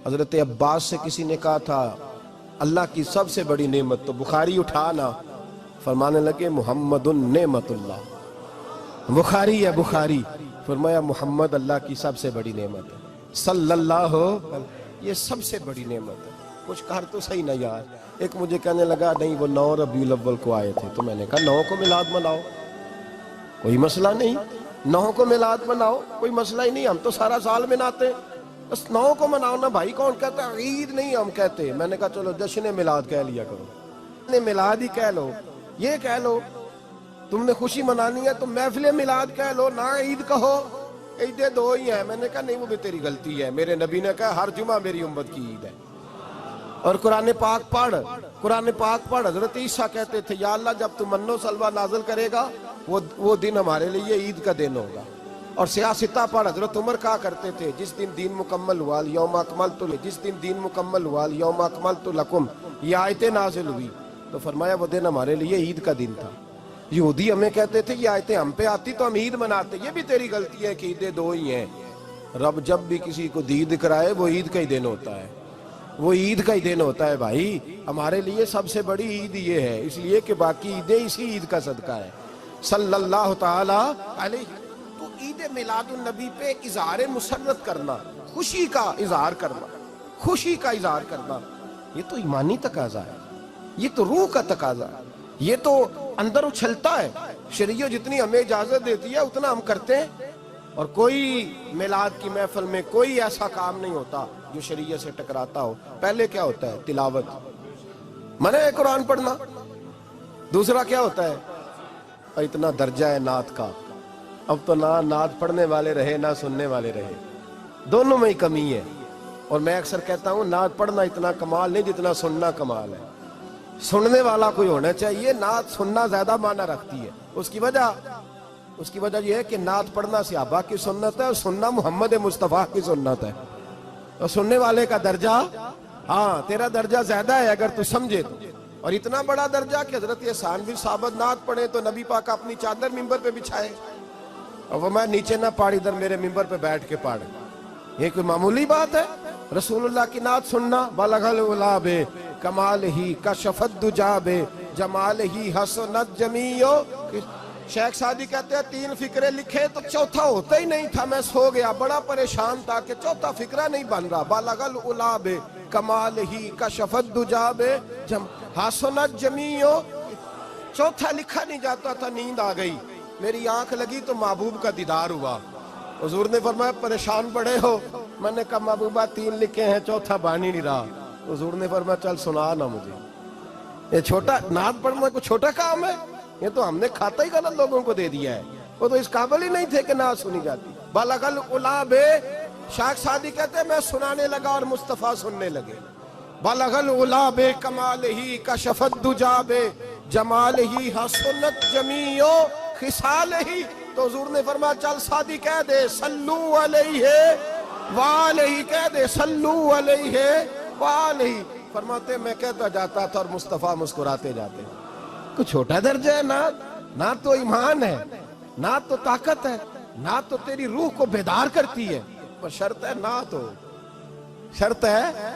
حضرت عباس سے کسی نے کہا تھا اللہ کی سب سے بڑی نعمت، تو بخاری اٹھانا، فرمانے لگے محمد نعمت اللہ، بخاری ہے بخاری، فرمایا محمد اللہ کی سب سے بڑی نعمت ہے صلی اللہ، یہ سب سے بڑی نعمت ہے۔ کچھ کہر تو صحیح نہ یار۔ ایک مجھے کہنے لگا نہیں وہ 9 ربیع الاول کو آئے تھے، تو میں نے کہا 9 کو میلاد مناؤ، کوئی مسئلہ نہیں، 9 کو میلاد مناؤ، کوئی مسئلہ ہی نہیں، ہم تو سارا سال مناتے ہیں، بس 9 کو مناؤ نا بھائی۔ کون کہتا ہے عید نہیں ہم کہتے؟ میں نے کہا چلو جشن میلاد کہہ لیا کرو، میلاد ہی کہہ لو، یہ کہہ لو تم نے خوشی منانی ہے تو محفل میلاد کہہ لو، نہ عید کہو، عیدیں 2 ہی ہیں۔ میں نے کہا نہیں وہ بھی تیری غلطی ہے، میرے نبی نے کہا ہر جمعہ میری امت کی عید ہے۔ اور قرآن پاک پڑھ، قرآن پاک پڑھ۔ حضرت عیسیٰ کہتے تھے یا اللہ جب تو من و سلوہ نازل کرے گا وہ دن ہمارے لیے عید کا دن ہوگا۔ اور سیاستہ پڑھ، حضرت عمر کہا کرتے تھے جس دن دین مکمل ہوا الیوم اکملت، جس دن دین مکمل ہوا الیوم اکملت لکم، یہ آیتیں نازل ہوئی تو فرمایا وہ دن ہمارے لیے عید کا دن تھا۔ یہودی ہمیں کہتے تھے یہ آیتیں ہم پہ آتی تو ہم عید مناتے، یہ بھی تیری غلطی ہے کہ عیدیں 2 ہی ہیں۔ رب جب بھی کسی کو دید کرائے وہ عید کا ہی دن ہوتا ہے، وہ عید کا ہی دن ہوتا ہے بھائی۔ ہمارے لیے سب سے بڑی عید یہ ہے، اس لیے کہ باقی عیدیں اسی عید کا صدقہ ہے صلی اللہ تعالی علیہ۔ تو عید میلاد النبی پہ اظہار مسرت کرنا، خوشی کا اظہار کرنا، خوشی کا اظہار کرنا، یہ تو ایمانی تقاضا ہے، یہ تو روح کا تقاضا ہے، یہ تو اندر اچھلتا ہے۔ شریعت جتنی ہمیں اجازت دیتی ہے اتنا ہم کرتے ہیں، اور کوئی میلاد کی محفل میں کوئی ایسا کام نہیں ہوتا جو شریعت سے ٹکراتا ہو۔ پہلے کیا ہوتا ہے؟ تلاوت، منع ہے قرآن پڑھنا۔ دوسرا کیا ہوتا ہے؟ اتنا درجہ ہے نعت کا، اب تو نہ نعت پڑھنے والے رہے نہ سننے والے رہے، دونوں میں ہی کمی ہے۔ اور میں اکثر کہتا ہوں نعت پڑھنا اتنا کمال نہیں جتنا سننا کمال ہے۔ سننے والا کوئی ہونا چاہیے، نعت سننا زیادہ معنی رکھتی ہے۔ اس کی وجہ یہ ہے کہ نعت پڑھنا صحابہ کی سنت ہے اور سننا محمد مصطفیٰ کی سنت ہے، اور سننے والے کا درجہ، ہاں تیرا درجہ زیادہ ہے اگر تو سمجھے تو۔ اور اتنا بڑا درجہ کہ حضرت احسان بن ثابت نعت پڑھے تو نبی پاک اپنی چادر ممبر پہ بچھائے اور وہ میں نیچے نہ پاڑ، ادھر میرے ممبر پہ بیٹھ کے پاڑ، یہ کوئی معمولی بات ہے؟ رسول اللہ کی نعت سننا، بلغ العلا بے کمال ہی کشفت دجا بے جمال ہی حسنت جمیع۔ شیخ سعدی کہتے ہیں 3 فقرے لکھے تو چوتھا ہوتا ہی نہیں تھا، میں سو گیا، بڑا پریشان تھا کہ چوتھا فقرہ نہیں بن رہا۔ بلغ العلا بے کمال ہی کشفت دجا بے حسنت جمیع، چوتھا لکھا نہیں جاتا تھا، نیند آ گئی، میری آنکھ لگی تو محبوب کا دیدار ہوا۔ حضور نے فرمایا پریشان پڑے ہو؟ میں نے کہا محبوبہ 3 لکھے ہیں چوتھا بان ہی نہیں رہا۔ حضور نے فرمایا چل سنا نا مجھے، یہ چھوٹا نعت پڑھنا کوئی چھوٹا کام ہے؟ یہ تو ہم نے کھاتا ہی غلط لوگوں کو دے دیا ہے، وہ تو اس قابل ہی نہیں تھے کہ نعت سنی جاتی۔ بلغ العلا بے، شیخ سعدی کہتے ہیں میں سنانے لگا اور مصطفیٰ سننے لگے۔ بلغ العلا بے کمال ہی کشفت دجا بے جمال ہی حسنت جمیع خصال ہی۔ تو حضور نے فرمایا چل سعدی کہہ دے صلو علیہ وآلہ، کہہ دے صلو علیہ وآلہ۔ فرماتے میں کہتا جاتا تھا اور مصطفیٰ مسکراتے جاتے۔ کوئی چھوٹا درجہ ہے نعت تو ایمان ہے، نعت تو طاقت ہے، نعت تو تیری روح کو بیدار کرتی ہے، پر شرط ہے نعت ہو، شرط ہے،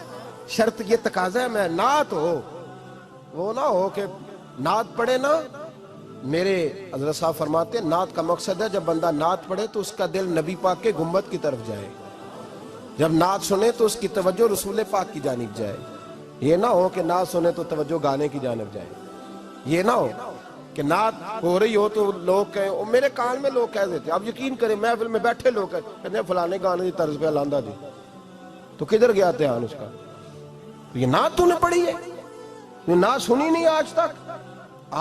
شرط یہ تقاضا ہے میں نعت ہو، وہ نہ ہو کہ نعت پڑھے نا۔ میرے حضرت صاحب فرماتے ہیں نعت کا مقصد ہے جب بندہ نعت پڑھے تو اس کا دل نبی پاک کے گنبد کی طرف جائے، جب نعت سنے تو اس کی توجہ رسول پاک کی جانب جائے، یہ نہ ہو کہ نعت سنے تو توجہ گانے کی جانب جائے، یہ نہ ہو کہ نعت ہو رہی ہو تو لوگ کہیں، میرے کان میں لوگ کہہ دیتے، اب یقین کریں محفل میں بیٹھے لوگ کہتے ہیں فلانے گانے دی طرز پہ لاندہ دی، تو کدھر گیا دھیان اس کا؟ یہ نعت تو نے پڑھی ہے، یہ نعت سنی نہیں آج تک۔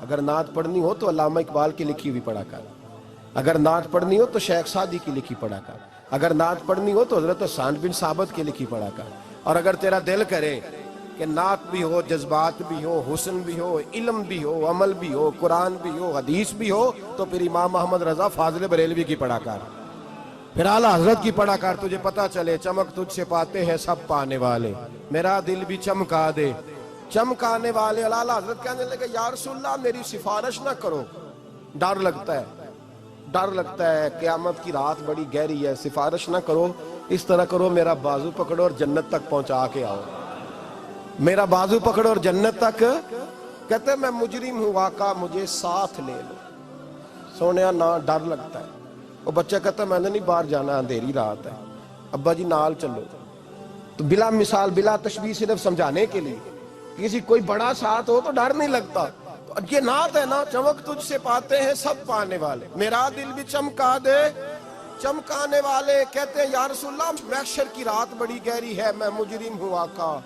اگر نعت پڑھنی ہو تو علامہ اقبال کی لکھی ہوئی پڑھا کر، اگر نعت پڑھنی ہو تو شیخ سعدی کی لکھی پڑھا کر، اگر نعت پڑھنی ہو تو حضرت احسان بن ثابت کی لکھی پڑھا کر۔ اور اگر تیرا دل کرے کہ نعت بھی ہو، جذبات بھی ہو، حسن بھی ہو، علم بھی ہو، عمل بھی ہو، قرآن بھی ہو، حدیث بھی ہو، تو پھر امام محمد رضا فاضل بریلوی کی پڑھا کر، پھر اعلیٰ حضرت کی پڑھا کر، تجھے پتہ چلے چمک تجھ سے پاتے ہیں سب پانے والے، میرا دل بھی چمکا دے چمکانے والے۔ اعلیٰ حضرت کہنے لگے یا رسول اللہ میری سفارش نہ کرو، ڈر لگتا ہے قیامت کی رات بڑی گہری ہے، سفارش نہ کرو اس طرح کرو میرا بازو پکڑو اور جنت تک پہنچا کے آؤ، میرا بازو پکڑو اور جنت تک. کہتے ہیں میں مجرم ہوں آقا مجھے ساتھ لے لو. سونیا نہ ڈر لگتا ہے. وہ بچہ کہتا ہے میں نے نہیں باہر جانا اندھیری رات ہے. ابا جی نال چلو. تو بلا مثال بلا تشبیہ صرف سمجھانے کے لیے، کسی کوئی بڑا ساتھ ہو تو ڈر نہیں لگتا. تو یہ نعت ہے نا، چمک تجھ سے پاتے ہیں سب پانے والے، میرا دل بھی چمکا دے چمکانے والے. کہتے ہیں یا رسول اللہ محشر کی رات بڑی گہری ہے، میں مجرم ہوں آقا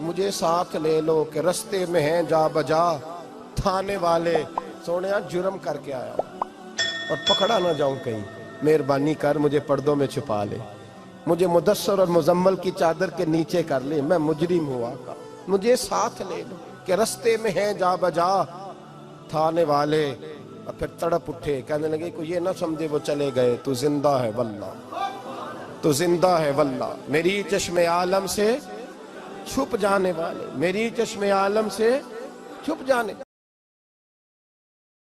مجھے ساتھ لے لو کہ رستے میں ہیں جا بجا تھانے والے. سونیا جرم کر کے آیا اور پکڑا نہ جاؤں کہیں، مہربانی کر مجھے پردوں میں چھپا لے، مجھے مدثر اور مزمل کی چادر کے نیچے کر لے، میں مجرم ہوں آقا مجھے ساتھ لے لو کہ رستے میں ہیں جا بجا تھانے والے. اور پھر تڑپ اٹھے، کہنے لگے کوئی یہ نہ سمجھے وہ چلے گئے، تو زندہ ہے واللہ تو زندہ ہے واللہ، میری چشم عالم سے چھپ جانے والے، میری چشم عالم سے چھپ جانے